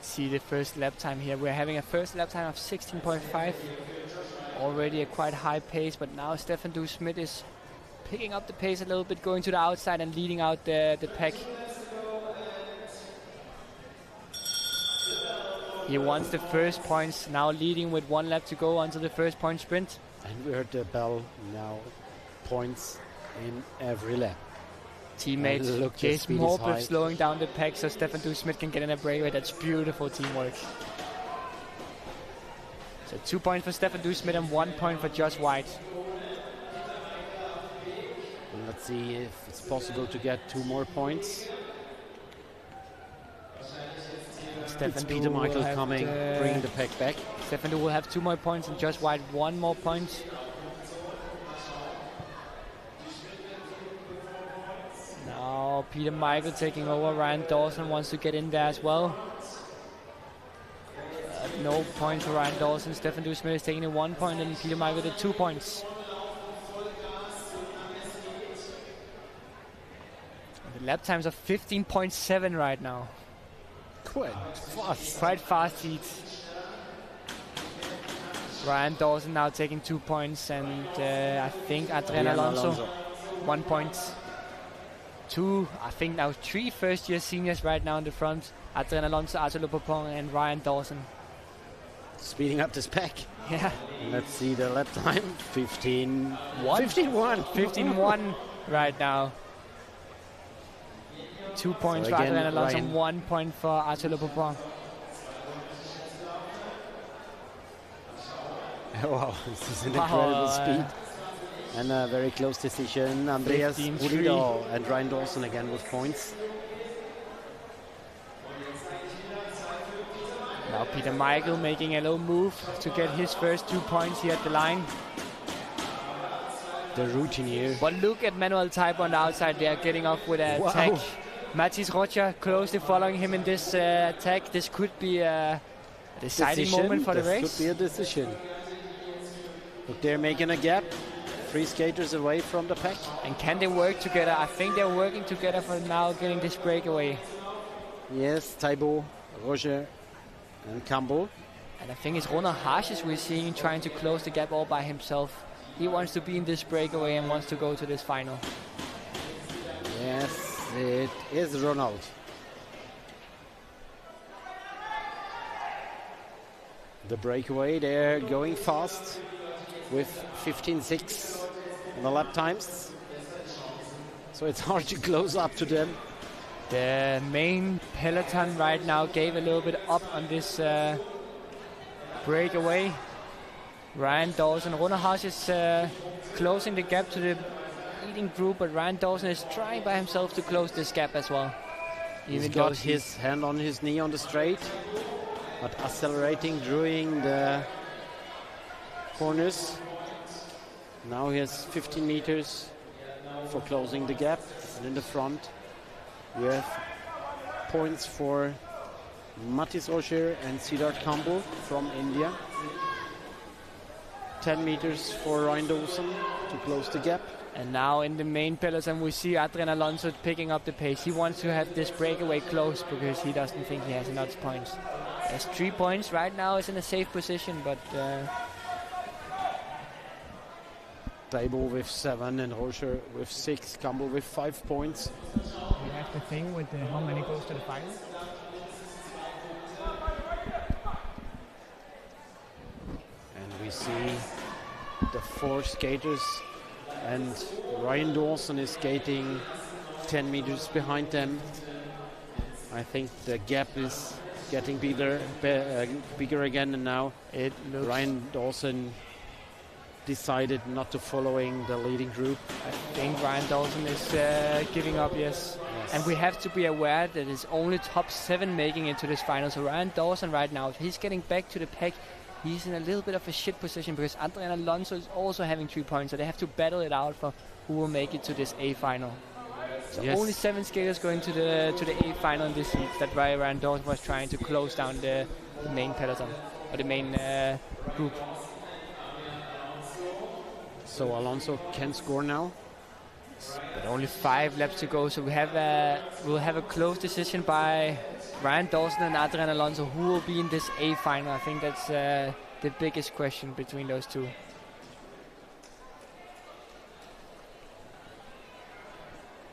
Let's see the first lap time here. We're having a first lap time of 16.5. Already a quite high pace, but now Stefan Douce-Smith is picking up the pace a little bit, going to the outside and leading out the pack. He wants the first points, now leading with 1 lap to go onto the first point sprint. And we heard the bell now, points in every lap. Teammate Jace Morpeth slowing down the pack so Stefan Douce-Smith can get in a breakaway. That's beautiful teamwork. So 2 points for Stefan Douce-Smith and 1 point for Josh White. And let's see if it's possible to get 2 more points. It's Peter Michael coming, bringing the pack back. Stefan Douce will have 2 more points and Josh White 1 more point. Now Peter Michael taking over. Ryan Dawson wants to get in there as well. No points for Ryan Dawson. Stefan Douce-Smith is taking the 1 point and Peter Michael the 2 points. The lap times are 15.7 right now. Quite fast. Quite fast heats. Ryan Dawson now taking 2 points and I think Adrian Alonso 1 point. 2, I think now 3 first-year seniors right now in the front. Adrian Alonso, Arthur Lepopon and Ryan Dawson. Speeding up this pack. Yeah. Let's see the lap time. 15-1. 15-1 right now. 2 points for Adrian Alonso and 1 point for Arthur Lepopon. Wow, this is an incredible speed. And a very close decision. Andreas Pulido and Ryan Dawson again with points. Now Peter Michael making a little move to get his first 2 points here at the line. The routine here. But look at Manuel Taibo on the outside there, getting off with an attack. Mathis Rocha closely following him in this attack. This could be a deciding moment for the race. This could be a decision. Look, they're making a gap. 3 skaters away from the pack. And can they work together? I think they're working together for now getting this breakaway. Yes, Taibo, Roger and Campbell. And I think it's Ronald Harshes we're seeing trying to close the gap all by himself. He wants to be in this breakaway and wants to go to this final. Yes, it is Ronald. The breakaway, they're going fast with 15.6 on the lap times. So it's hard to close up to them. The main peloton right now gave a little bit up on this breakaway. Ryan Dawson, Ronald Haas is closing the gap to the leading group, but Ryan Dawson is trying by himself to close this gap as well. He's got his hand on his knee on the straight, but accelerating during the corners. Now he has 15 meters for closing the gap. And in the front, we have points for Mathis Rocher and Siddharth Campbell from India. 10 meters for Ryan Dawson to close the gap. And now in the main peloton we see Adrian Alonso picking up the pace. He wants to have this breakaway close because he doesn't think he has enough points. He has 3 points right now, is in a safe position, but Taibo with 7 and Rocher with 6, Campbell with 5 points. You have the thing with how many goes to the final? And we see the 4 skaters, and Ryan Dawson is skating 10 meters behind them. I think the gap is getting bigger again, and now Ryan Dawson decided not to following the leading group. I think Ryan Dawson is giving up, yes. And we have to be aware that it's only top 7 making it to this final. So Ryan Dawson right now, he's getting back to the pack. He's in a little bit of a shit position because Adrian Alonso is also having 3 points. So they have to battle it out for who will make it to this A final. So only 7 skaters going to the A final in this heat. That's why Ryan Dawson was trying to close down the main peloton, or the main group. So Alonso can score now. But only 5 laps to go, so we'll have a close decision by Ryan Dawson and Adrian Alonso who will be in this A final. I think that's the biggest question between those two.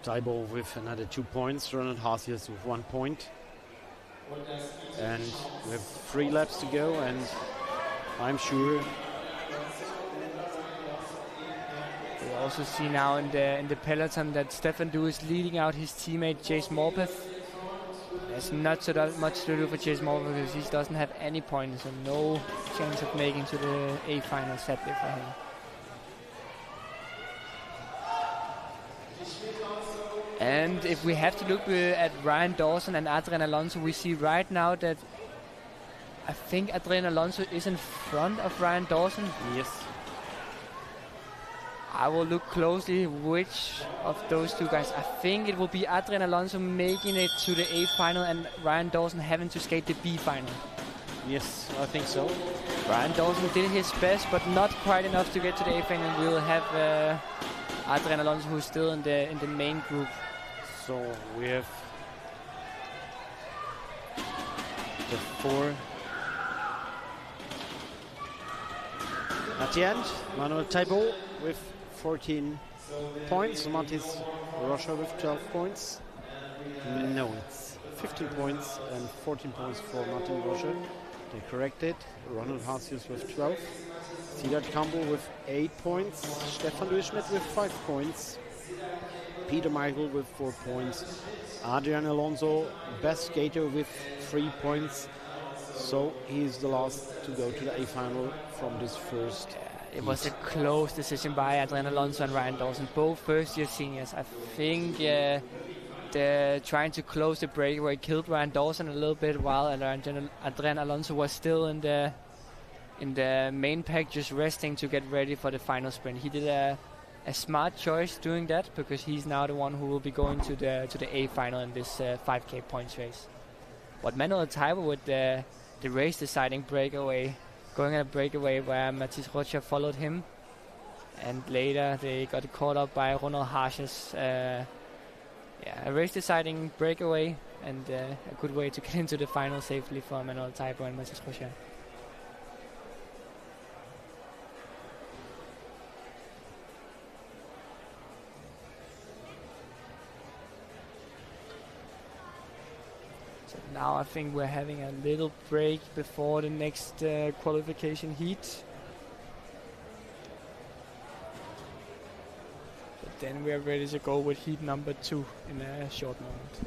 Taibo with another 2 points, Ronald Haasius with 1 point. And we have 3 laps to go, and I'm sure we also see now in the peloton that Stefan Du is leading out his teammate Chase Morpeth. There's not so much to do for Chase Morpeth because he doesn't have any points, so no chance of making to the A final sadly for him. And if we have to look at Ryan Dawson and Adrian Alonso, we see right now that I think Adrian Alonso is in front of Ryan Dawson. yes. I will look closely which of those two guys. I think it will be Adrian Alonso making it to the A final and Ryan Dawson having to skate the B final. Yes, I think so. Ryan Dawson did his best, but not quite enough to get to the A final. We will have Adrian Alonso, who's still in the main group. So we have the 4. At the end, Manuel Taibo with 14 points, Mathis Rocha with 12 points. No, it's 15 points and 14 points for Martin Rocha. They corrected. Ronald Haasius with 12. Sidat Campbell with 8 points. Stefan Duschmidt with 5 points. Peter Michael with 4 points. Adrian Alonso, best skater with 3 points. So he's the last to go to the A final from this first. It was a close decision by Adrian Alonso and Ryan Dawson, both first-year seniors. I think the trying to close the breakaway killed Ryan Dawson a little bit, while Adrian Alonso was still in the main pack, just resting to get ready for the final sprint. He did a smart choice doing that because he's now the one who will be going to the A final in this 5K points race. But Manuel Taibo with the race-deciding breakaway, going on a breakaway where Mathis Rocha followed him, and later they got caught up by Ronald Haasius. A race-deciding breakaway and a good way to get into the final safely for Manuel Taibo and Mathis Rocha. Now I think we're having a little break before the next qualification heat. But then we're ready to go with heat number 2 in a short moment.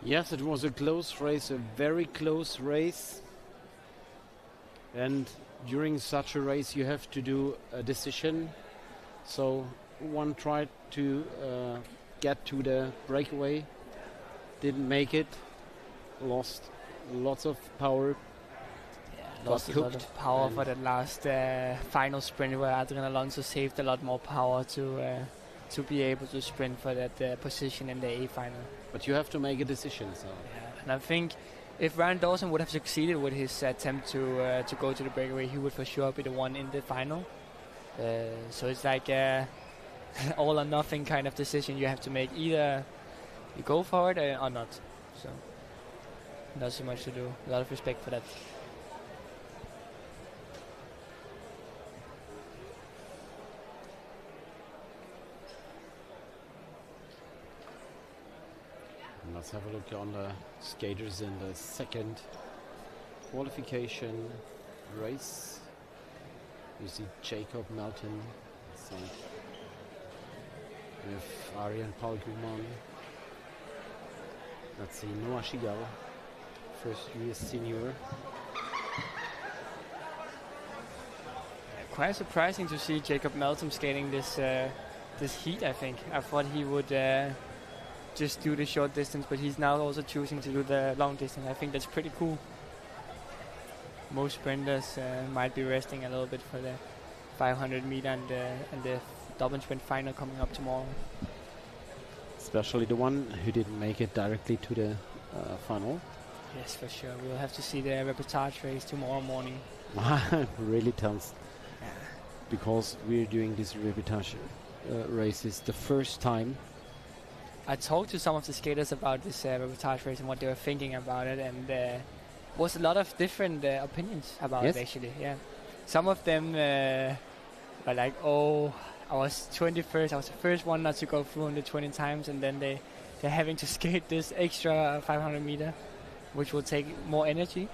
Yes, it was a close race, a very close race. And during such a race you have to do a decision. So one tried to get to the breakaway, didn't make it, lost lots of power. Lost a lot of power for that last final sprint where Adrian Alonso saved a lot more power to be able to sprint for that position in the A final. But you have to make a decision. So. Yeah, and I think if Ryan Dawson would have succeeded with his attempt to go to the breakaway, he would for sure be the one in the final. So it's like all or nothing kind of decision you have to make. Either you go for it or not. So not so much to do. A lot of respect for that. Let's have a look on the skaters in the second qualification race. You see Jacob Melton, with Arjen Palguman. Let's see Noah Shigal, first year senior. quite surprising to see Jacob Melton skating this heat, I think. I thought he would just do the short distance, but he's now also choosing to do the long distance. I think that's pretty cool. Most sprinters might be resting a little bit for the 500 meter and the double sprint final coming up tomorrow. Especially the one who didn't make it directly to the final. Yes, for sure. We'll have to see the reportage race tomorrow morning. Really tense. Yeah. Because we're doing this reportage races the first time. I talked to some of the skaters about this reportage race and what they were thinking about it, and was a lot of different opinions about it, actually. Yeah, some of them were like, "Oh, I was 21st. I was the first one not to go through on the 20 times, and then they're having to skate this extra 500 meter, which will take more energy."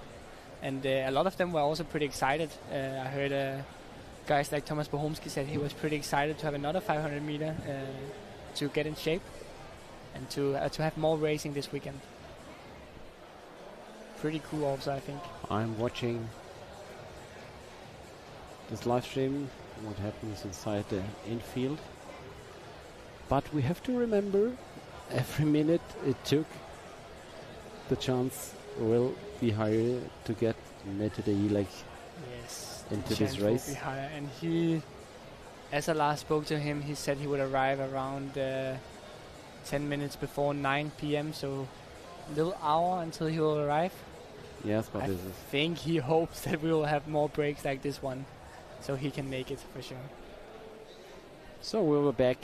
And a lot of them were also pretty excited. I heard guys like Thomas Bohomsky said he was pretty excited to have another 500 meter to get in shape and to have more racing this weekend. Pretty cool also, I think. I'm watching this live stream, what happens inside the infield. But we have to remember, every minute it took, the chance will be higher to get Mette de Elig into this race. Will be higher. And he, as I last spoke to him, he said he would arrive around 10 minutes before 9 p.m. So a little hour until he will arrive. Yes, but I think he hopes that we will have more breaks like this one, so he can make it for sure. So we'll be back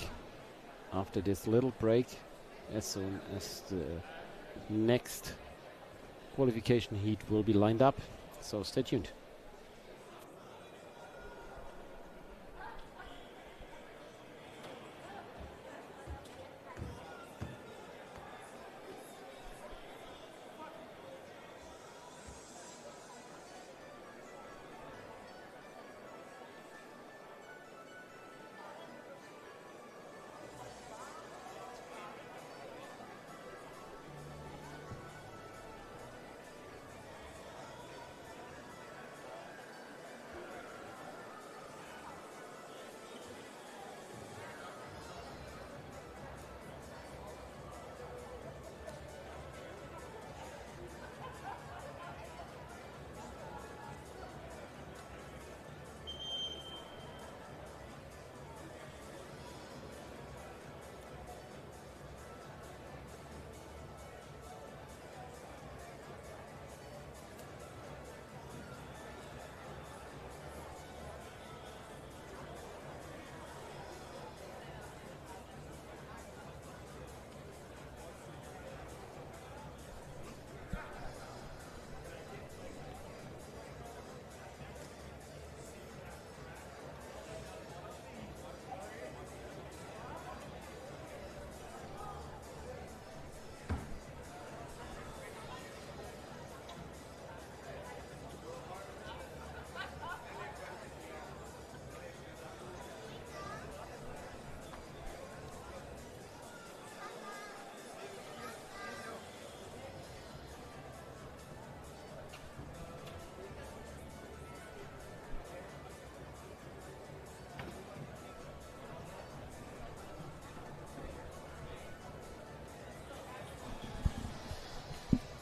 after this little break as soon as the next qualification heat will be lined up. So stay tuned.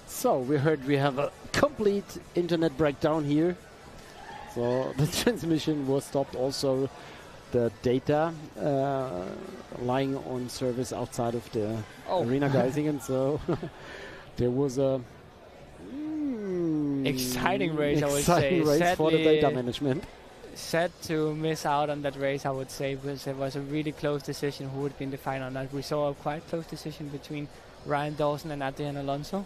So we heard we have a complete internet breakdown here. So the transmission was stopped. Also the data lying on service outside of the arena geisingen. So there was a exciting race, I would exciting say. race for the data management. Sad to miss out on that race, I would say, because it was a really close decision who would be in the final. And we saw a quite close decision between Ryan Dawson and Adrian Alonso,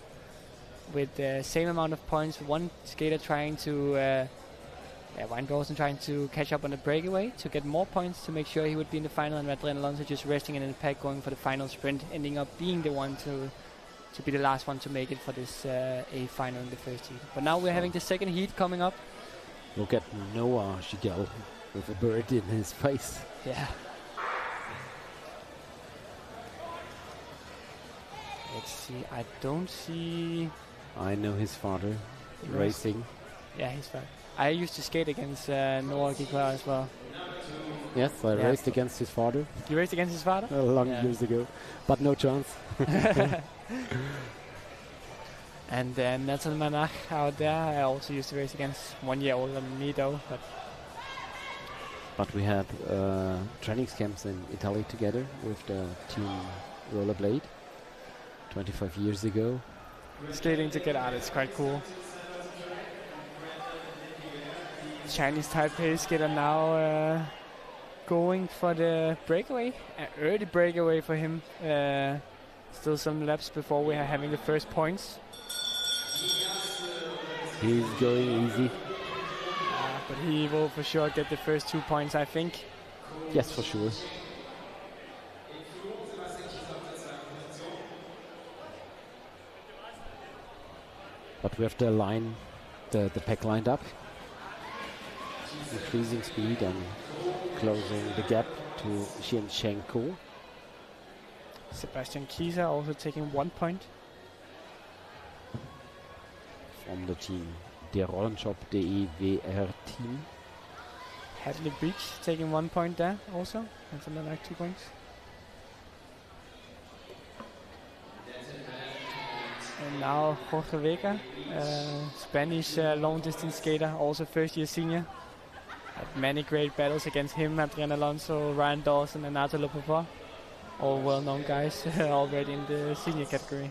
with the same amount of points. One skater trying to, Ryan Dawson trying to catch up on the breakaway to get more points to make sure he would be in the final, and Adrian Alonso just resting in the pack, going for the final sprint, ending up being the one to be the last one to make it for this A final in the first heat. But now we're having the second heat coming up. Look at Noah Gigel with a bird in his face. Yeah. Let's see. I don't see. I know his father racing. Yeah, his father. I used to skate against Noah Giklar as well. Yes, I raced against his father. You raced against his father? Long years ago, but no chance. And then Nathan Manach out there, I also used to race against, 1 year older than me though. But we had training camps in Italy together with the team Rollerblade 25 years ago. Skating together, it's quite cool. Chinese Taipei skater now going for the breakaway, an early breakaway for him. Still some laps before we are having the first points. He's going easy. But he will for sure get the first 2 points, I think. Yes, for sure. But we have the line, the pack lined up. Increasing speed and closing the gap to Xianchenko. Sebastian Kieser also taking 1 point. From the team, der Rollenshop.de WR team. Hadley Beach taking 1 point there also. And something like 2 points. And now Jorge Vega, Spanish long distance skater, also first year senior. Had many great battles against him, Adrian Alonso, Ryan Dawson and Arthur Lepapa. All well known guys already in the senior category.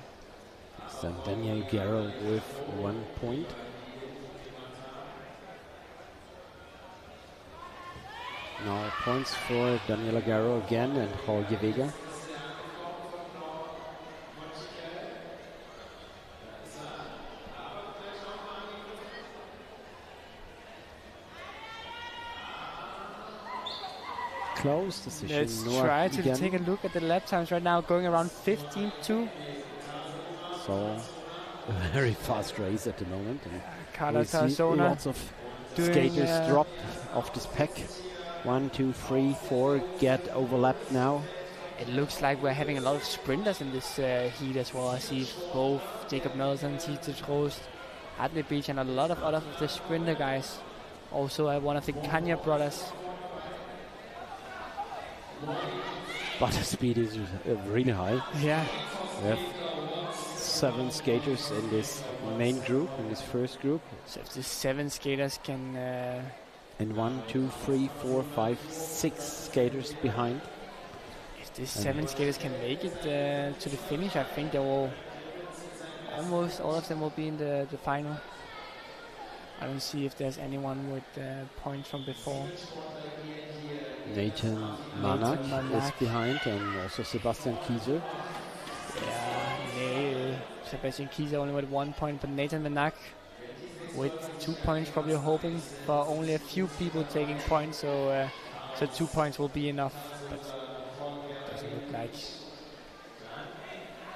So Daniel Garrow with 1 point. Now points for Daniela Garrow again and Jorge Vega. Close decision. Let's Noah try to again. take a look at the lap times right now, going around 15-2. So a very fast race at the moment. And Carla we see Tarazona lots of doing, skaters drop off this pack. 1, 2, 3, 4 get overlapped now. It looks like we're having a lot of sprinters in this heat as well. I see both Jacob Nelson, Tito Trost, Hadley Beach, and a lot of other of the sprinter guys. Also one of the Kanya brothers. But the speed is really high. Yeah. We have 7 skaters in this main group, in this first group. So if the 7 skaters can... and 1, 2, 3, 4, 5, 6 skaters behind. If these 7 skaters can make it to the finish, I think they will... Almost all of them will be in the final. I don't see if there's anyone with points from before. Nathan Manak is behind, and also Sebastian Kieser. Yeah, Sebastian Kieser only with 1 point, but Nathan Manak with 2 points, probably hoping for only a few people taking points, so 2 points will be enough, but doesn't look like.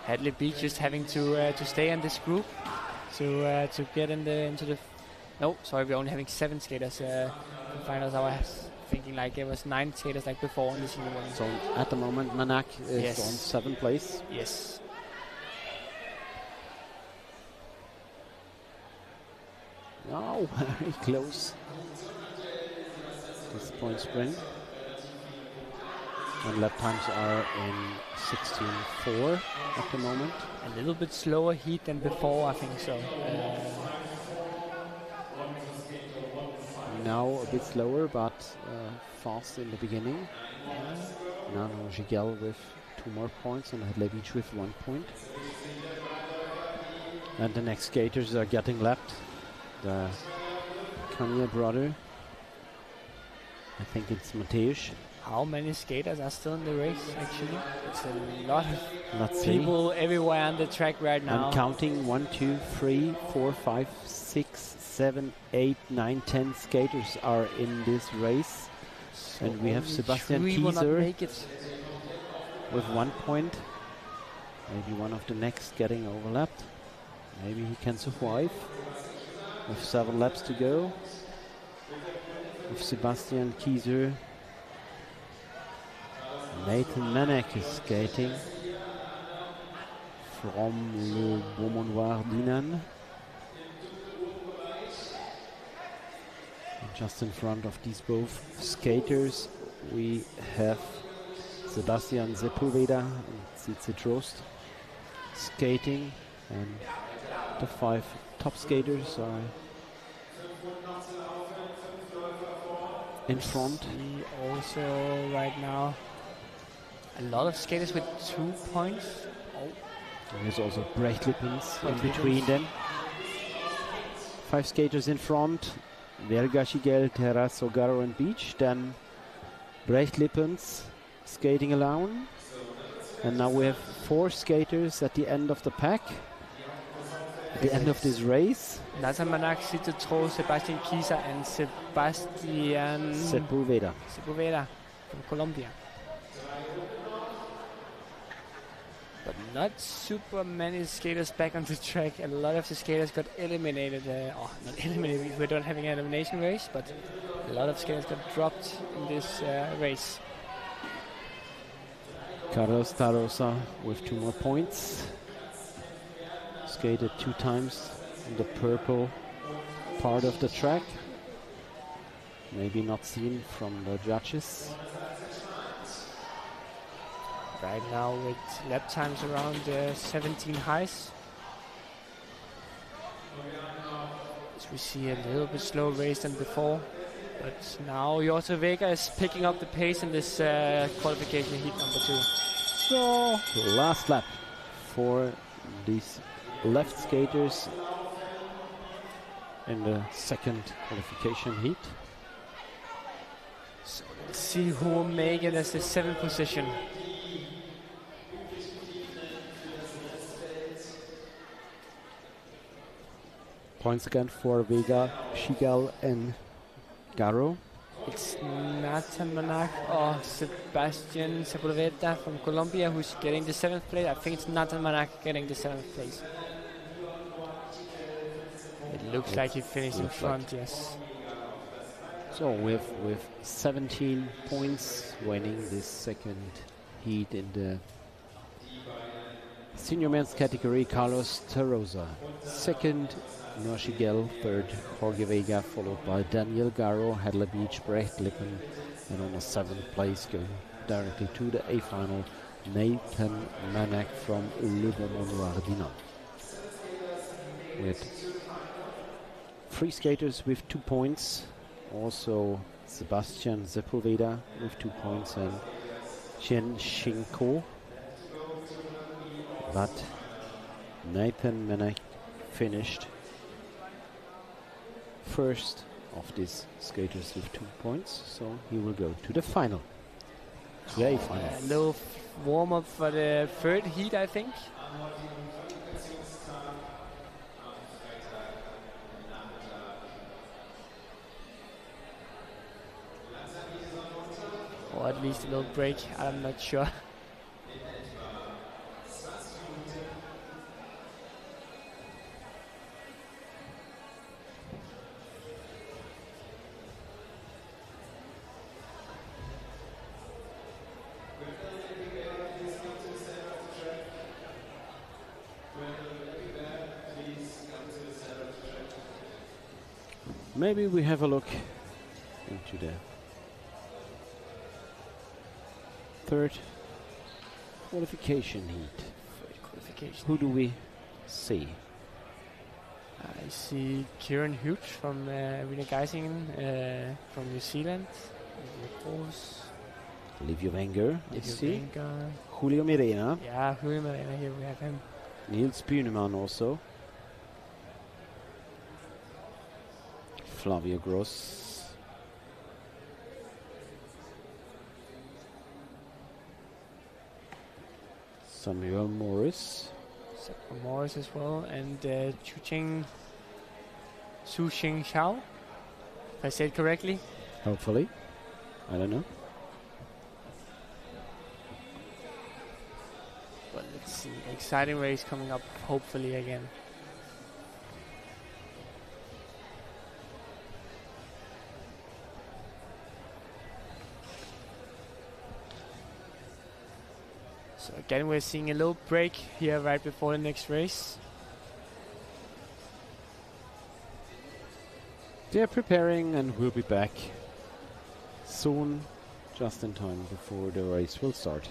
Hadley Beach just having to stay in this group to get into the. No, sorry, we're only having 7 skaters in finals. I was thinking like it was 9 skaters like before in the senior one. So at the moment, Manak is on 7th place. Yes. Oh, very close. This point sprint. And lap times are in 16.4 at the moment. A little bit slower heat than before, I think so. Now a bit slower, but fast in the beginning. Nano Gigel with 2 more points and Hadley Beach with 1 point. And the next skaters are getting lapped. The Kanye brother. I think it's Mateusz. How many skaters are still in the race, actually? It's a lot of Let's people everywhere on the track right now. I'm counting 1, 2, 3, 4, 5, 6, 7, 8, 9, 10 skaters are in this race. So and we have Sebastian Kieser with 1 point. Maybe one of the next getting overlapped. Maybe he can survive. With 7 laps to go. With Sebastian Kieser. Nathan Manek is skating from Le Beaumanoir Dinan. Just in front of these both skaters, we have Sebastian Sepulveda and Cici Trost skating, and the 5 top skaters are in front. We also right now a lot of skaters with 2 points. Oh. There's also Brecht Lippens in Brecht between Lippens. them. 5 skaters in front. Verga Schigel, Terrasso, Garo and Beach. Then Brecht Lippens skating alone. And now we have 4 skaters at the end of the pack. At the end of this race. Nathan Manak, Cici Trost, Sebastian Kisa and Sebastian Sepulveda from Colombia. But not super many skaters back on the track. A lot of the skaters got eliminated. Not eliminated, we don't have an elimination race, but a lot of skaters got dropped in this race. Carlos Tarosa with 2 more points. Skated 2 times in the purple part of the track. Maybe not seen from the judges. Right now with lap times around 17 highs. As we see a little bit slow race than before. But now Jose Vega is picking up the pace in this qualification heat number 2. So last lap for these left skaters in the second qualification heat. So let's see who will make it as the 7th position. Points again for Vega, Schigel and Garo. It's Nathan Manak or Sebastian Sepulveda from Colombia who's getting the 7th place. I think it's Nathan Manak getting the 7th place. It looks like he finished in front, yes. So with 17 points winning this second heat in the senior men's category, Carlos Tarosa. Second, Noah Schigel. Third, Jorge Vega, followed by Daniel Garo, Hadley Beach, Brecht Lippen, and on the 7th place going directly to the A final, Nathan Manak from Le Beaumont-Noir-Dinant. With 3 skaters with 2 points. Also Sebastian Sepulveda with 2 points and Chen Shinko. But Nathan Manak finished first of these skaters with 2 points, so he will go to the final. The A final. A little warm up for the 3rd heat, I think. Or at least a little break, I'm not sure. Maybe we have a look into the 3rd qualification heat. Who do we see? I see Kieran Hughes from Arena Geisingen from New Zealand. Of course. Livio Wenger, I Livio see. Wenger. Julio Mirena. Yeah, Julio Mirena, here we have him. Niels Bühnemann also. Flavio Gross. Samuel Morris. Samuel Morris as well. And Su Xing Xiao. If I said correctly. Hopefully. I don't know. But let's see. Exciting race coming up, hopefully again. So again, we're seeing a little break here right before the next race. They're preparing and we'll be back soon, just in time before the race will start.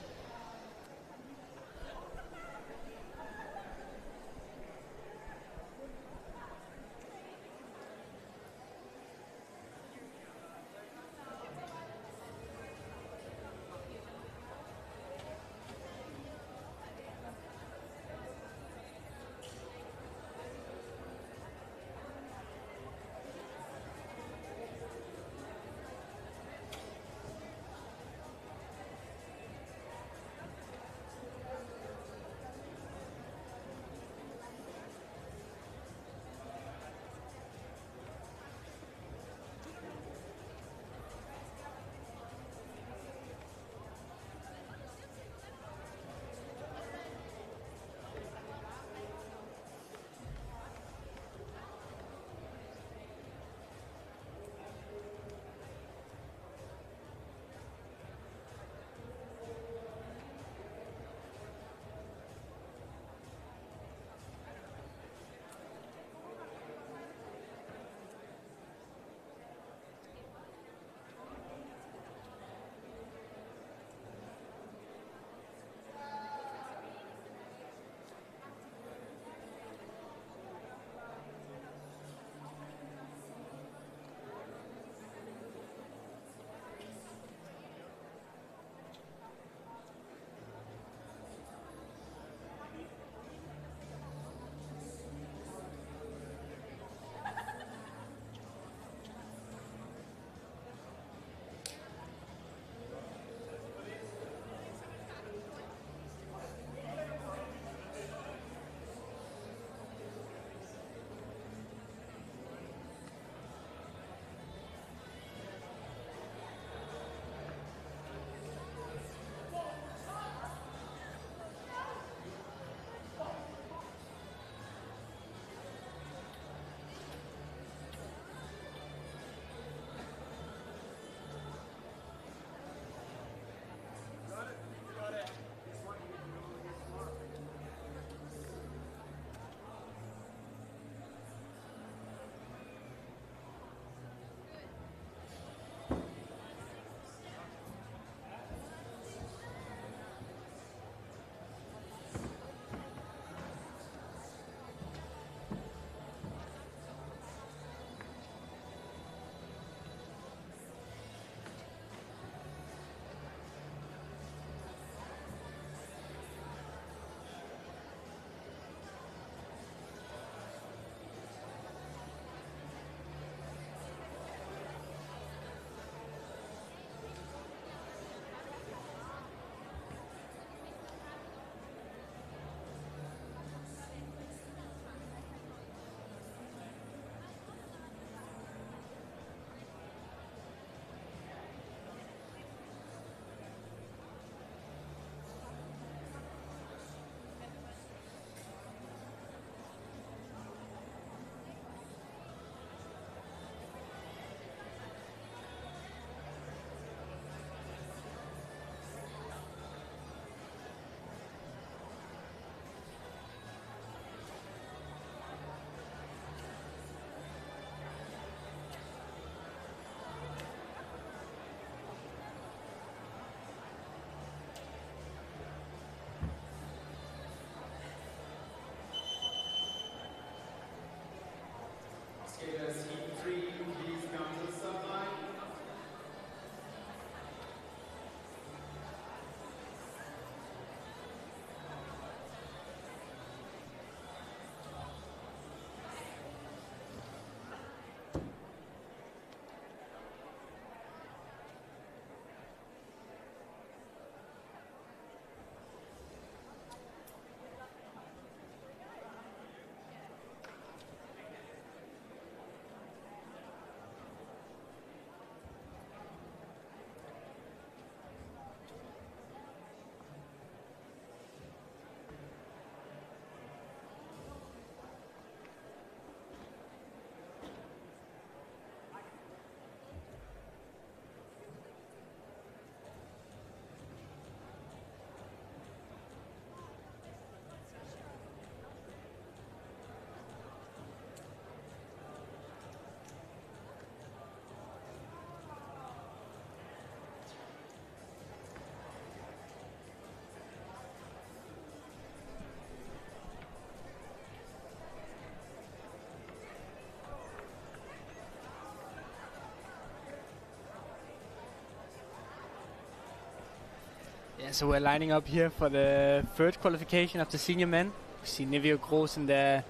Yeah, so we're lining up here for the third qualification of the senior men. We see Nivio Gross in the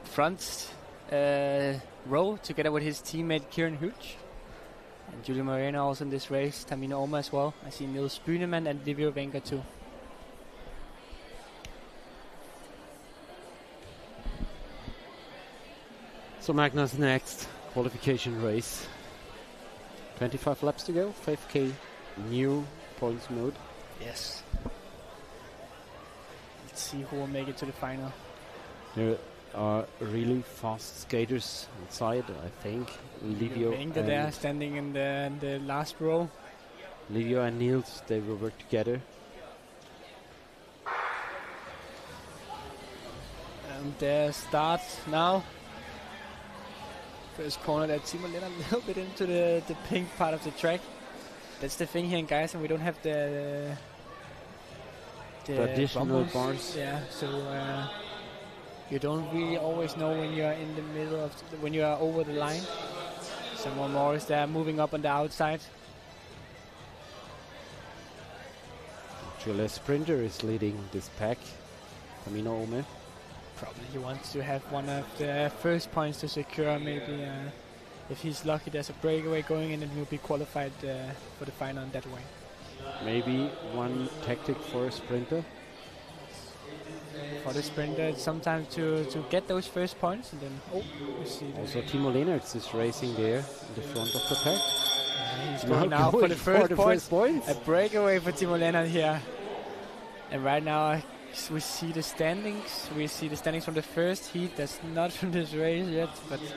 front row together with his teammate Kieran Hooch. And Julia Moreno also in this race, Tamina Oma as well. I see Niels Buneman and Livio Wenger too. So Magnus next qualification race. 25 laps to go, 5k new points mode. Yes. Let's see who will make it to the final. There are really fast skaters inside, I think. Livio Wenger there standing in the last row. Livio and Niels, they will work together. And their start now. First corner that Timo Lennart a little bit into the pink part of the track. That's the thing here in Geisingen, we don't have the traditional bumpers. bars. Yeah, so you don't really always know when you are in the middle of when you are over the line. Samuel Morris there moving up on the outside. Actually, a sprinter is leading this pack. Tamina Ome. Probably he wants to have one of the first points to secure. Maybe if he's lucky, there's a breakaway going in and he'll be qualified for the final in that way. Maybe one tactic for a sprinter. For the sprinter, it's sometimes to get those first points and then we see. Also, Timo Lennart is racing there in the front of the pack. He's going now for the first points. A A breakaway for Timo Lennart here. And right now we see the standings. We see the standings from the first heat. That's not from this race yet, but it's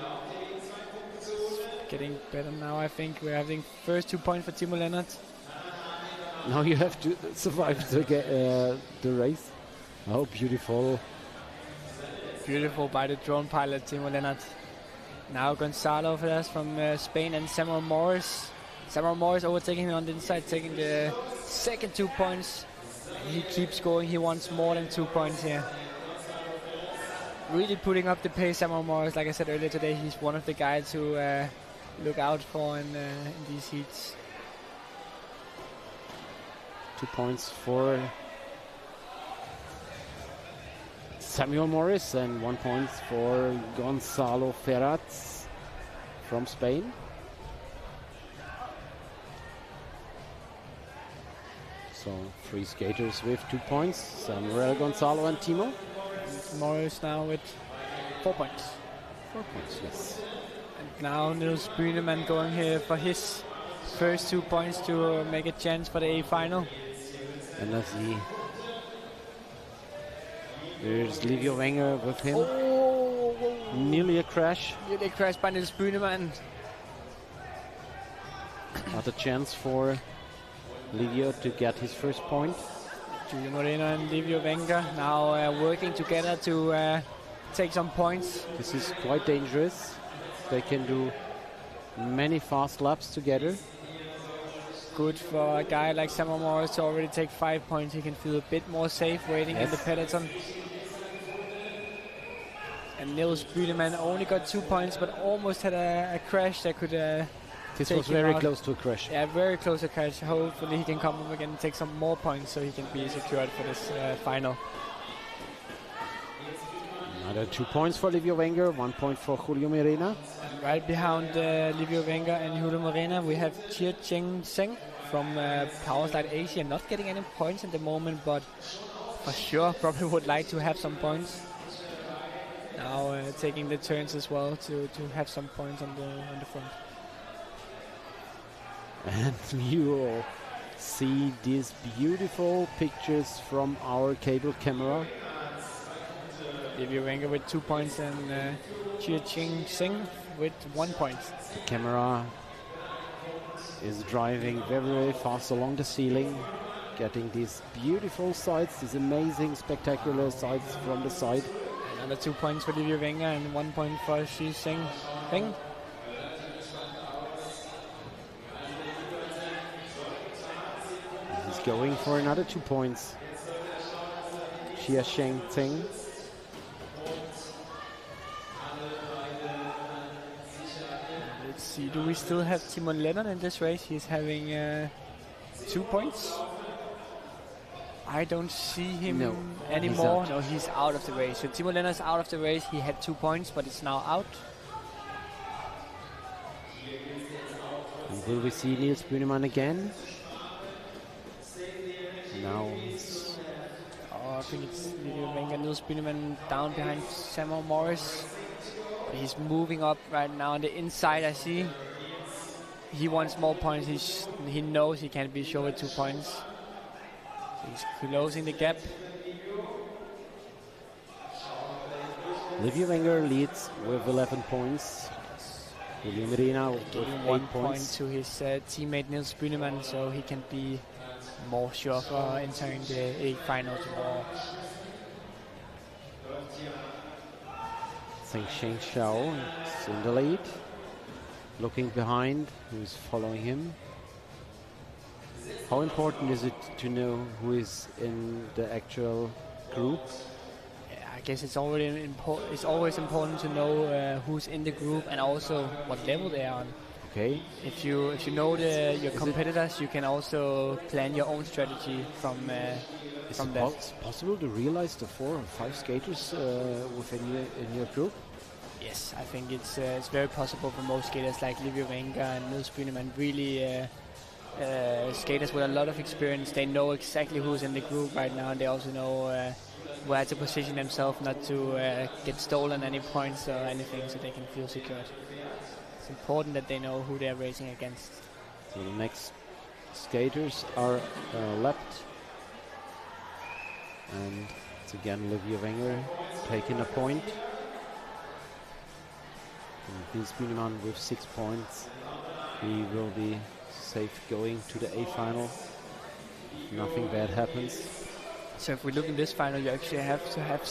getting better now. I think we're having first 2 points for Timo Lennart. Now you have to survive to get the race. Oh, beautiful. Beautiful by the drone pilot, Timo Lennart. Now Gonzalo for us from Spain and Samuel Morris. Samuel Morris overtaking him on the inside, taking the second 2 points. He keeps going, he wants more than 2 points here. Really putting up the pace, Samuel Morris. Like I said earlier today, he's one of the guys who look out for in these heats. 2 points for Samuel Morris and 1 point for Gonzalo Ferraz from Spain. So 3 skaters with 2 points, Samuel, Gonzalo and Timo. And Morris now with 4 points. 4 points, yes. And now Niels Buneman going here for his first 2 points to make a chance for the A final. And let's see. There's Livio Wenger with him. Oh, Nearly a crash. nearly crashed by Niels Buneman. Not a chance for Livio to get his first point. Julia Moreno and Livio Wenger now working together to take some points. This is quite dangerous. They can do many fast laps together. Good for a guy like Samuel Morris to already take 5 points. He can feel a bit more safe waiting in the peloton. And Niels Buneman only got 2 points, but almost had a crash that could. This was very close to a crash. Yeah, very close to a crash. Hopefully he can come up again and take some more points so he can be secured for this final. Another 2 points for Livio Wenger, 1 point for Julio Morena. And right behind Livio Wenger and Julio Morena, we have Chia Cheng Seng from Powerslide Asia, not getting any points at the moment, but for sure probably would like to have some points. Now taking the turns as well to have some points on the front. And you will see these beautiful pictures from our cable camera. Livio Wenger with 2 points and Chia Cheng Seng with 1 point. The camera is driving very, very fast along the ceiling, getting these beautiful sights, these amazing, spectacular sights from the side. Another 2 points for Livio Wenger and 1 point for Chia Cheng Seng. Going for another 2 points. Chia Cheng Seng. Let's see, do we still have Timo Lennart in this race? He's having 2 points. I don't see him No, anymore. he's out. No, he's out of the race. So Timo Lenner's out of the race. He had 2 points, but it's now out. And will we see Niels Bunemann again? Now I think it's Livio Wenger, Niels Bunemann down behind Samuel Morris. He's moving up right now on the inside, I see. He wants more points. He knows he can't be short with 2 points. So he's closing the gap. Livio Wenger leads with 11 points. Julio Medina with Giving 8 1 point points. to his teammate Niels Bunemann, so he can be more sure for entering the A final tomorrow. Zheng Sheng Xiao is in the lead. Looking behind, who's following him. How important is it to know who is in the actual group? I guess it's already it's always important to know who's in the group and also what level they are on. Okay. If you know your competitors, you can also plan your own strategy from that. Is it possible to realize the 4 or 5 skaters within your group? Yes, I think it's very possible for most skaters like Livio Wenger and Niels Bunemann. Really skaters with a lot of experience. They know exactly who's in the group right now, and they also know where to position themselves not to get stolen any points or anything, so they can feel secured. It's important that they know who they're racing against. So the next skaters are lapped. And it's again Livio Wenger taking a point. And Niels Bunemann with 6 points. He will be safe going to the A final. Nothing bad happens. So if we look in this final, you actually have to have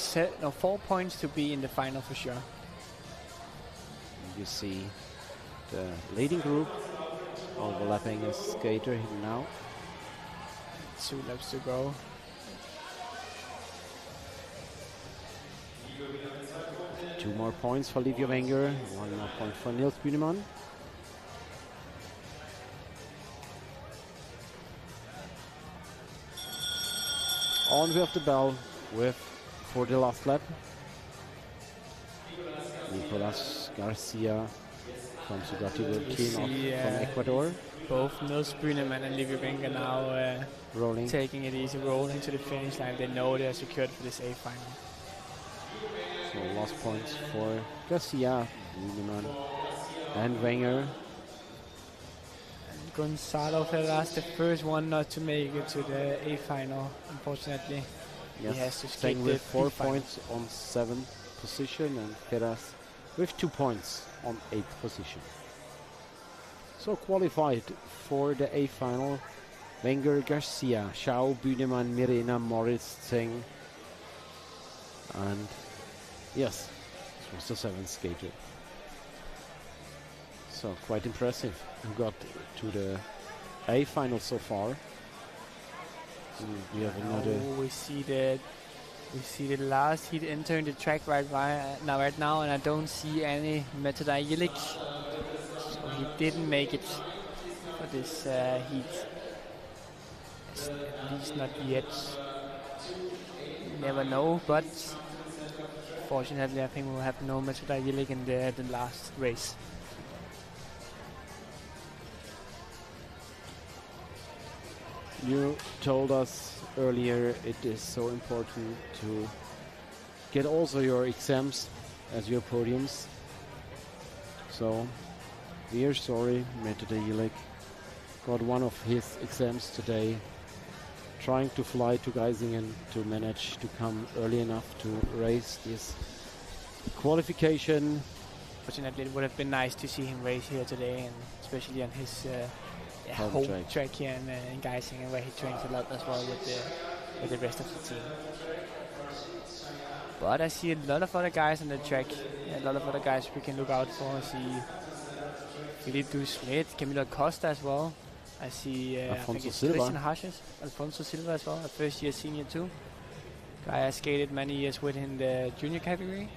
4 points to be in the final for sure. And you see the leading group overlapping a skater now. 2 laps to go. Two more points for Livio Wenger, 1 more point for Niels Bunemann. On with the bell for the last lap. Nicolas Garcia from Sugati Burkina from Ecuador. Both Niels Bunemann and Livio Wenger now rolling, taking it easy, rolling to the finish line. They know they're secured for this A final. So lost points for Garcia, Bunemann and Wenger. And Gonzalo Ferraz, the first one not to make it to the A final, unfortunately. Yes, he has to skate staying with the 4 B-final. points on 7th position, and Ferraz with 2 points on 8th position. So qualified for the A final, Wenger, Garcia, Xiao, Bunemann, Mirena, Moritz, Zheng, and yes, this was the 7th skater. So quite impressive who got to the A final so far. We have another. We see the last heat entering the track right now, and I don't see any Metodai Yilik. So he didn't make it for this heat. At least not yet. Never know, but fortunately I think we'll have no Metodai Yilik in the last race. You told us earlier it is so important to get also your exams as your podiums. So we are sorry, Metodai Yilik got one of his exams today, trying to fly to Geisingen to manage to come early enough to race this qualification. Fortunately, it would have been nice to see him race here today, and especially on his home track here in Geisingen, where he trains a lot as well with the rest of the team. But I see a lot of other guys on the track, a lot of other guys we can look out for. I see Philippe Dusmet, Camilo Costa as well. I see Alfonso Christian Silva. Haches, Alfonso Silva as well, a first year senior too. Guy I skated many years with in the junior category.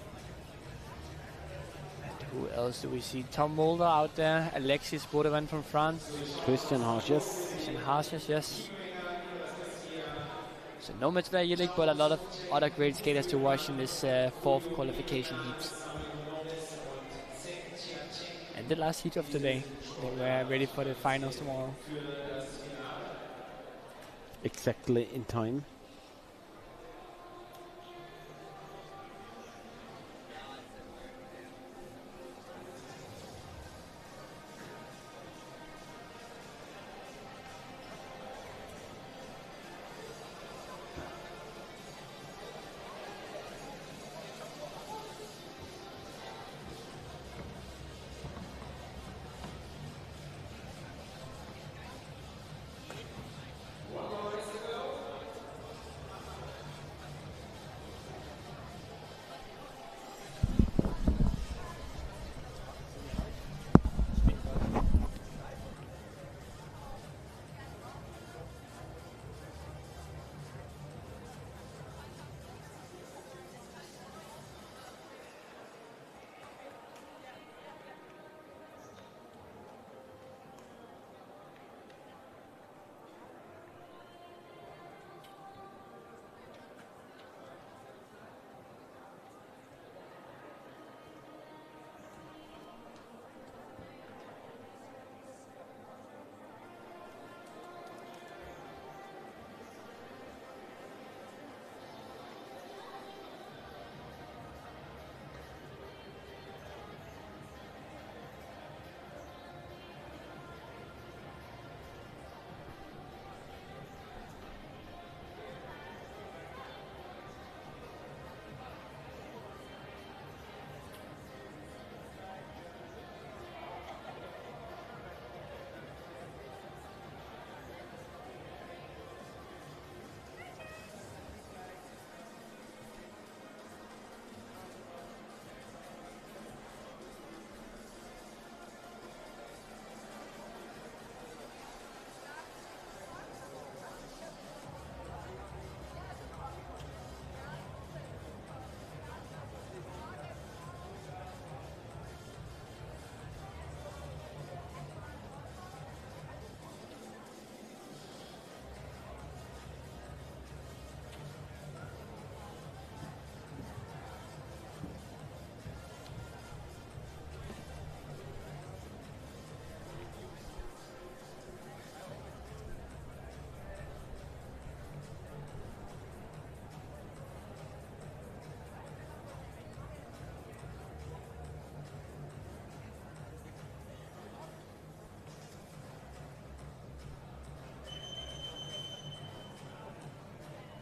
Who else do we see? Tom Mulder out there. Alexis Bodevan from France. Christian Haches. Christian Haches, yes. So no Metla Yilik, but a lot of other great skaters to watch in this fourth qualification heat. And the last heat of the day. They were ready for the finals tomorrow. Exactly in time.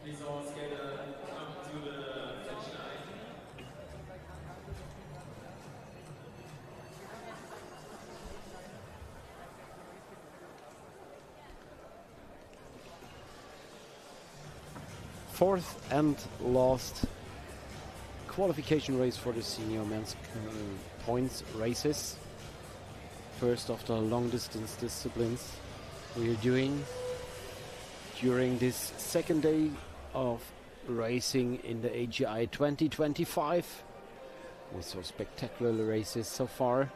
Please all skater come to the finish line. Fourth and last qualification race for the senior men's points races. First of the long distance disciplines we are doing during this second day of racing in the AGI 2025. We saw spectacular races so far,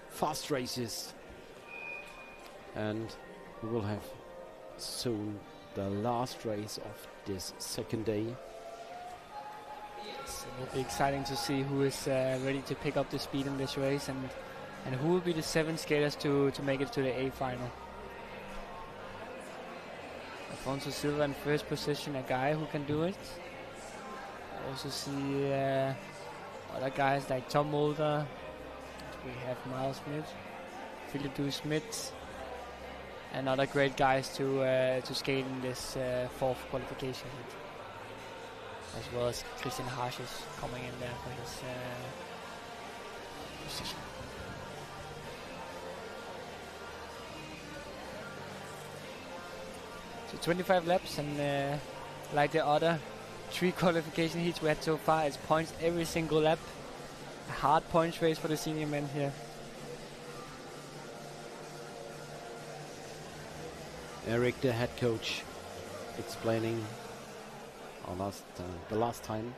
fast races, and we will have soon the last race of this second day. Yes, it will be exciting to see who is ready to pick up the speed in this race, and who will be the 7 skaters to make it to the A final. Alfonso Silva in first position, a guy who can do it. I also see other guys like Tom Mulder. We have Miles Smith, Philip Du Smith, and other great guys to skate in this fourth qualification heat. As well as Christian Harsches coming in there for his position. So 25 laps, and like the other 3 qualification heats we had so far, it's points every single lap. A hard points race for the senior men here. Eric, the head coach, explaining the last time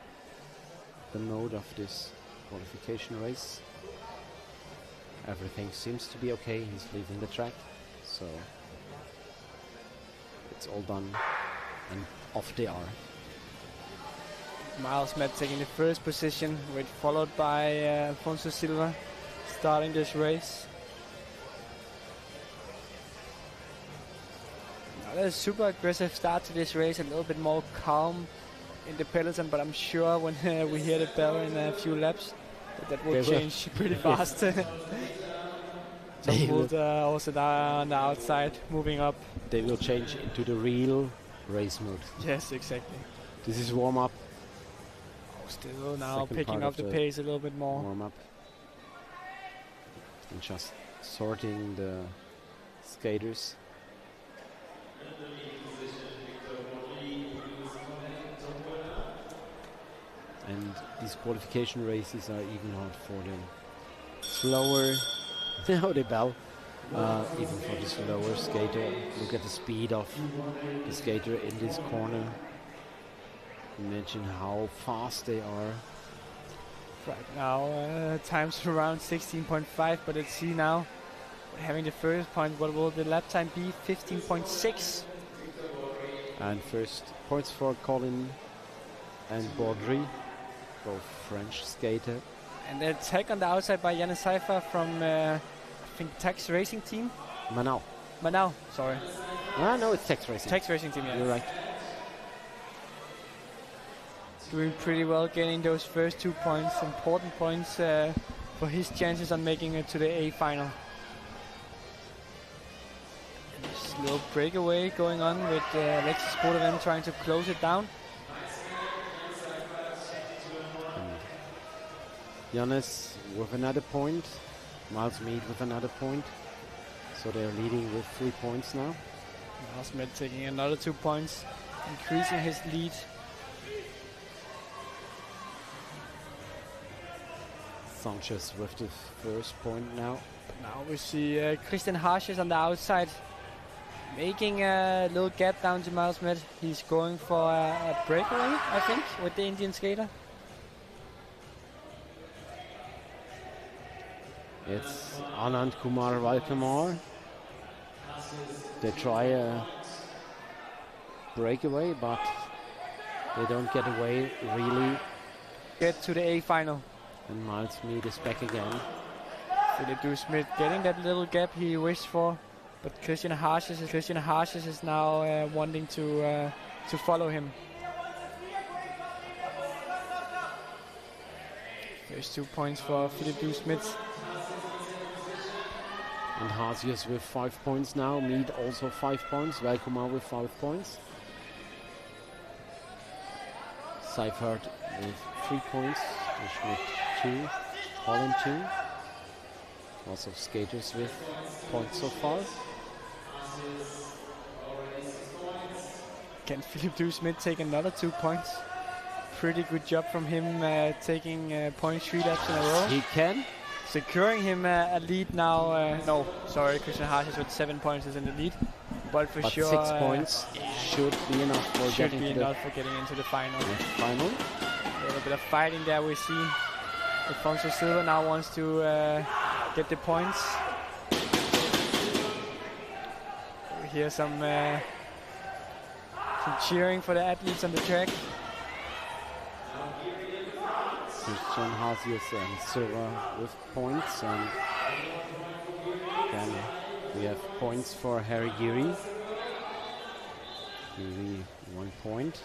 the mode of this qualification race. Everything seems to be okay. He's leaving the track, so it's all done And off they are. Miles Met taking the first position, followed by Alfonso Silva starting this race. Now, a super aggressive start to this race, a little bit more calm in the peloton, but I'm sure when we hear the bell in a few laps, that will change pretty fast. Tumbled also down on the outside, moving up. They will change into the real race mode. Yes, exactly. This is warm up. Still now Second picking part up of the the pace a little bit more. Warm up. And just sorting the skaters. And these qualification races are even hard for the slower. Now the bell. Even for the slower skater. Look at the speed of the skater in this corner. Imagine how fast they are. Right now, times around 16.5, but let's see now. Having the first point, what will the lap time be? 15.6. And first points for Colin and Baudry, both French skater. And the tag on the outside by Yannis Seifer from, I think, Tax Racing Team? Manau, sorry. No, it's Tax Racing. Tax Racing Team, yeah. You're right. Doing pretty well, getting those first 2 points, important points for his chances on making it to the A final. Slow breakaway going on with Alexis Sportovem trying to close it down. Yannis with another point, Miles Mead with another point. So they're leading with 3 points now. Miles Mead taking another 2 points, increasing his lead. Sanchez with the first point now. Now we see Christian Harsches on the outside, making a little gap down to Miles Mead. He's going for a breakaway, I think, with the Indian skater. It's Anand Kumar Valkamar. They try a breakaway, but they don't get away really. Get to the A final. And Miles Mead is back again. Philip Smith getting that little gap he wished for, but Christian Harsches is now wanting to follow him. There's 2 points for Philip Smith. And Hazius with 5 points now. Mead also 5 points. Valkumar with 5 points. Seifert with 3 points. Schmidt 2. Holland 2. Lots of skaters with points so far. Can Philip Smith take another 2 points? Pretty good job from him taking points 3 laps in a row. He can. Securing him a lead now. No, sorry, Christian Harsches with 7 points is in the lead. But for sure, 6 points should be enough for getting into the final. Final. A little bit of fighting there we see. Alfonso Silva now wants to get the points. We hear some cheering for the athletes on the track. Christian Hazius and Silva with points, and then we have points for Harry Giri. Giri 1 point.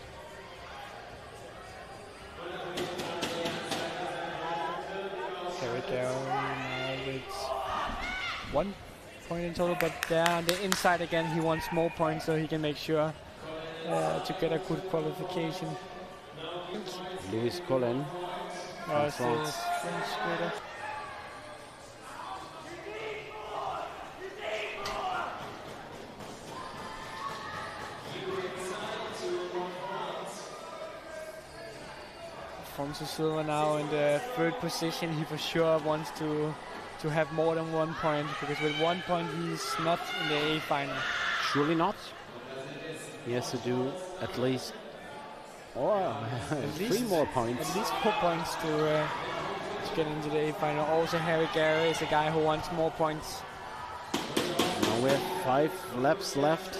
Harry Giri now with 1 point in total, but there on the inside again he wants more points so he can make sure to get a good qualification. Louis Collin. French skater. Alfonso Silva now in the 3rd position. He for sure wants to have more than 1 point, because with 1 point he's not in the A final. Surely not. He has to do at least 3 more points. At least 4 points to get into the A final. Also Harry Gary is a guy who wants more points. Now we have 5 laps left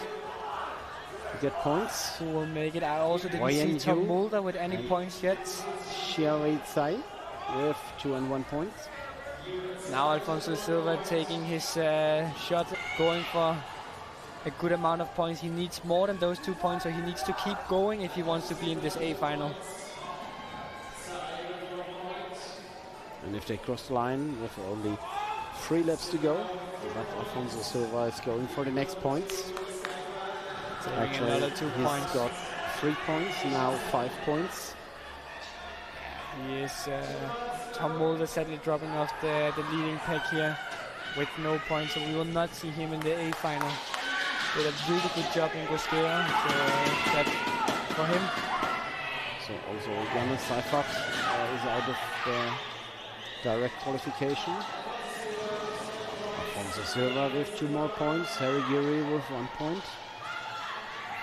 to get points. Who will make it? I also didn't see Ryan Tom Yu Mulder with any and points yet. Xiaowei Tsai with 2 and 1 points. Now Alfonso Silva taking his shot, going for a good amount of points. He needs more than those 2 points, so he needs to keep going if he wants to be in this A final. And if they cross the line with only 3 laps to go, but Alfonso Silva is going for the next points. Actually, another 2 he's points. got 3 points, now 5 points. He is Tom Mulder sadly dropping off the leading pack here with no points, so we will not see him in the A final. Did a really good job in Gosquera, so that for him. So also Janne Seifert is out of the direct qualification. Alfonso Silva with 2 more points, Harry Giri with 1 point.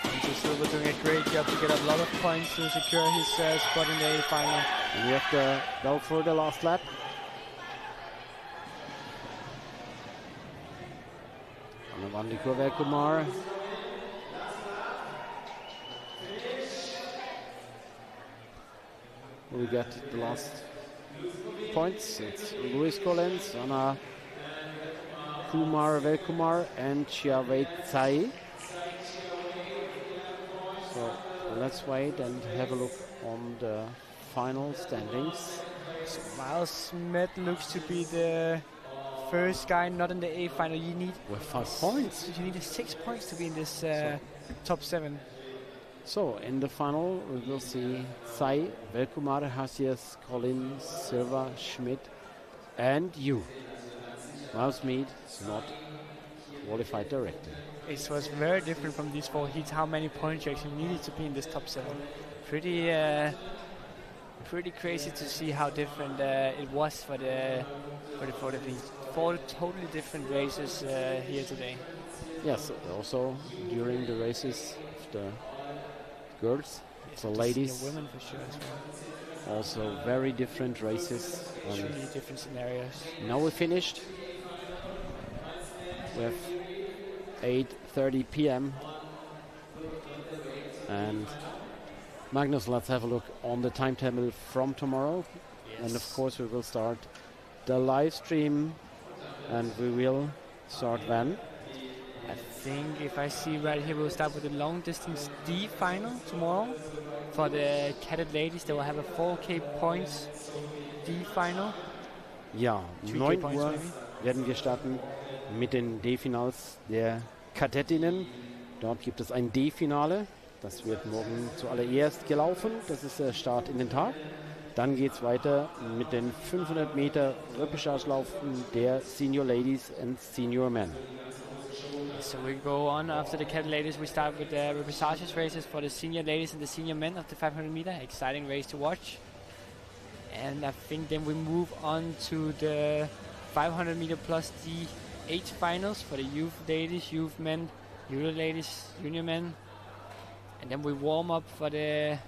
Alfonso Silva doing a great job to get a lot of points to secure his spot in the A final. And we have to go for the last lap. Vandiko Kumar. We get the last points. It's Luis Collins, Anna Kumar Velkumar and Xiaowei Tsai. So let's wait and have a look on the final standings. So Miles Smith looks to be the first guy not in the A final. You need with 5 points. You need 6 points to be in this top 7. So in the final we will see Tsai, Velkumar, Hasias, Collins, Silva, Schmidt and you. Miles Smith is not qualified directly. It was very different from these 4 heats how many points you actually needed to be in this top 7. Pretty crazy to see how different it was for the 4 totally different races here today. Yes, also during the races of the girls, yes, the ladies, the women for sure as well. Also very different races. Truly different scenarios. Now we finished with 8:30 p.m. and Magnus, let's have a look on the timetable from tomorrow. Yes. And of course we will start the live stream, and we will start when? I think if I see right here, we'll start with the long distance D final tomorrow. For the cadet ladies, they will have a 4K points D final. Ja, 3K 9 points Uhr maybe. werden wir starten mit den D-Finals der Kadettinnen. Dort gibt es ein D-Finale. Das wird morgen zuallererst gelaufen. Das ist der Start in den Tag. Dann geht es weiter mit den 500 Meter Repechage-Laufen der Senior Ladies and Senior Men. So we go on after the cadet ladies. We start with the repechage races for the senior ladies and the senior men of the 500 meter. Exciting race to watch. And I think then we move on to the 500 meter plus D8 finals for the youth ladies, youth men, junior ladies, junior men. And then we warm up for the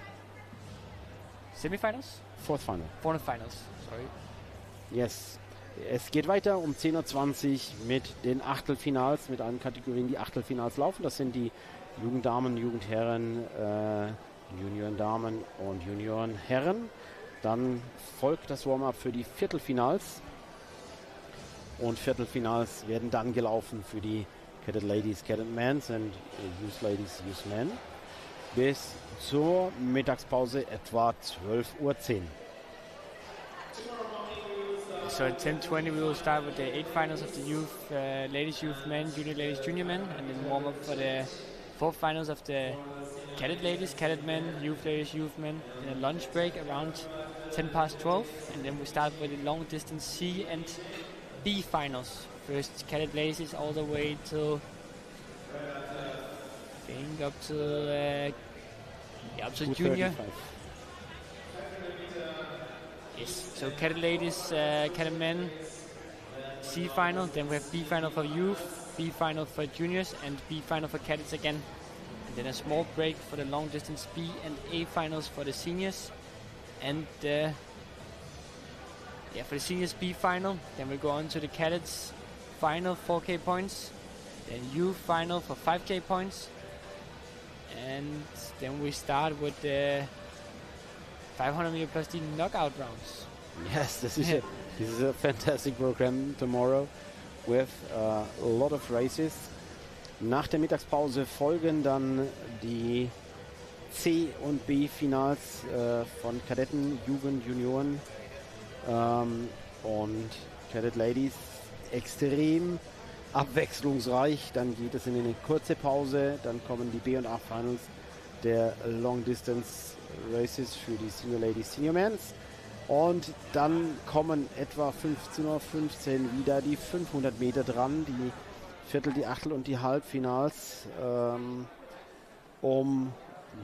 semifinals? Fourth final. Fourth finals, sorry. Yes. Es geht weiter um 10:20 Uhr mit den Achtelfinals, mit allen Kategorien, die Achtelfinals laufen. Das sind die Jugenddamen, Jugendherren, Juniorendamen und Juniorenherren. Dann folgt das Warm-up für die Viertelfinals. Und Viertelfinals werden dann gelaufen für die Cadet Ladies, Cadet Men und Youth Ladies, Youth Men. Bis zur Mittagspause etwa 12:10 Uhr. So at 10:20 we will start with the 8 finals of the youth ladies, youth men, junior ladies, junior men, and then warm up for the 4 finals of the cadet ladies, cadet men, youth ladies, youth men, and a lunch break around 12:10, and then we start with the long distance C and B finals. First cadet ladies all the way to I think up to junior. Yes, so cadet ladies, cadet men, C final, then we have B final for youth, B final for juniors, and B final for cadets again. And then a small break for the long distance B and A finals for the seniors. And for the seniors B final, then we go on to the cadets final 4K points, then youth final for 5K points. And then we start with the 500 meter plus the knockout rounds. Yes, this is a fantastic program tomorrow with a lot of races. Nach der Mittagspause folgen dann die C- und B-Finals von Kadetten, Jugend, Junioren und Cadet Ladies. Extrem abwechslungsreich. Dann geht es in eine kurze Pause. Dann kommen die B- und A-Finals der Long Distance Races für die Senior Ladies, Senior Mens. Und dann kommen etwa 15:15 Uhr wieder die 500 Meter dran, die Viertel-, die Achtel- und die Halbfinals, um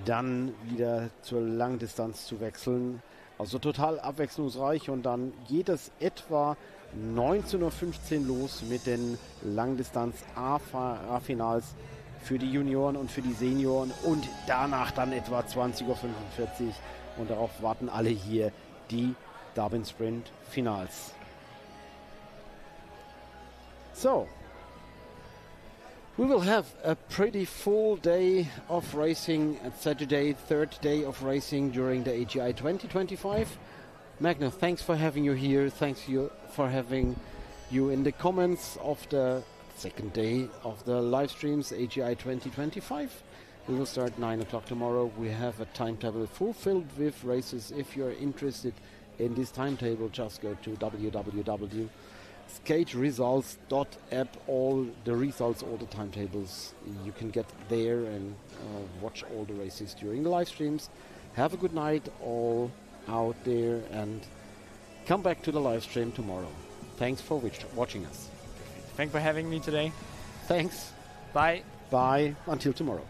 dann wieder zur Langdistanz zu wechseln. Also total abwechslungsreich und dann geht es etwa 19:15 Uhr los mit den Langdistanz A-Finals für die Junioren und für die Senioren und danach dann etwa 20:45 Uhr und darauf warten alle hier die Dublin Sprint Finals. So, we will have a pretty full day of racing at Saturday, third day of racing during the AGI 2025. Magna, thanks for having you here. Thanks for having you in the comments of the second day of the live streams AGI 2025. We will start 9 o'clock tomorrow. We have a timetable fulfilled with races. If you're interested in this timetable, just go to www.skateresults.app. All the results, all the timetables, you can get there and watch all the races during the live streams. Have a good night all out there and come back to the live stream tomorrow. Thanks for watching us. Thanks for having me today. Thanks. Bye. Bye. Until tomorrow.